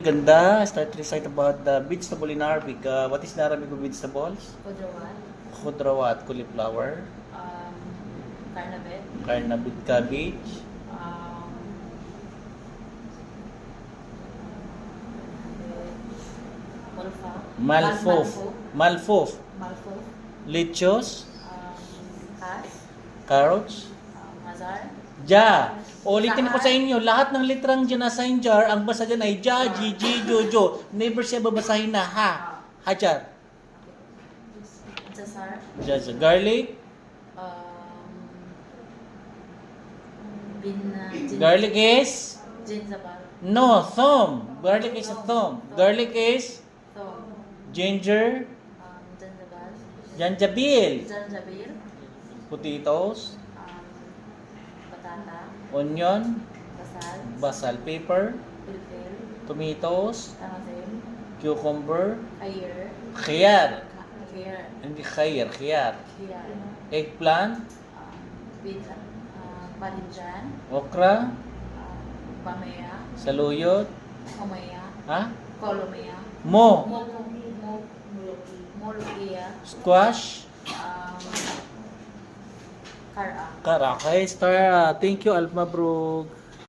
Ganda. Start to recite about the vegetable in Arabic. What is the Arabic of vegetables? Khudrawat, Khudrawat, cauliflower, karnabet, carnabit, cabbage, um, mulfa, malfof, malfof, malfof, lechos, kas, carrots, mazar, ja. Ulitin ko sa inyo, lahat ng litrang dyan nasa jar, ang basa dyan ay ja, ji, ji, jo, jo. Never siya babasahin na ha. Hajar. jasar, Jaza. Garlic. Garlic is? jinzabar, No, thumb. Garlic is a thumb. Garlic is? tom, Ginger. jinzabar, Janjabil. janjabil, Potatoes. batata, Onion. basal, Basal pepper. pilpil, Tomatoes. tamasim, Cucumber. khair, Khiyar. khair, Hindi khayar, khiyar. khiyar, Eggplant. bita, balinjan, Okra. pamaya, Saluyot. omaya, Ha? kolomaya, Mo. molukia, Squash. kara. Karakay. Star. Thank you, Alf Mabrug.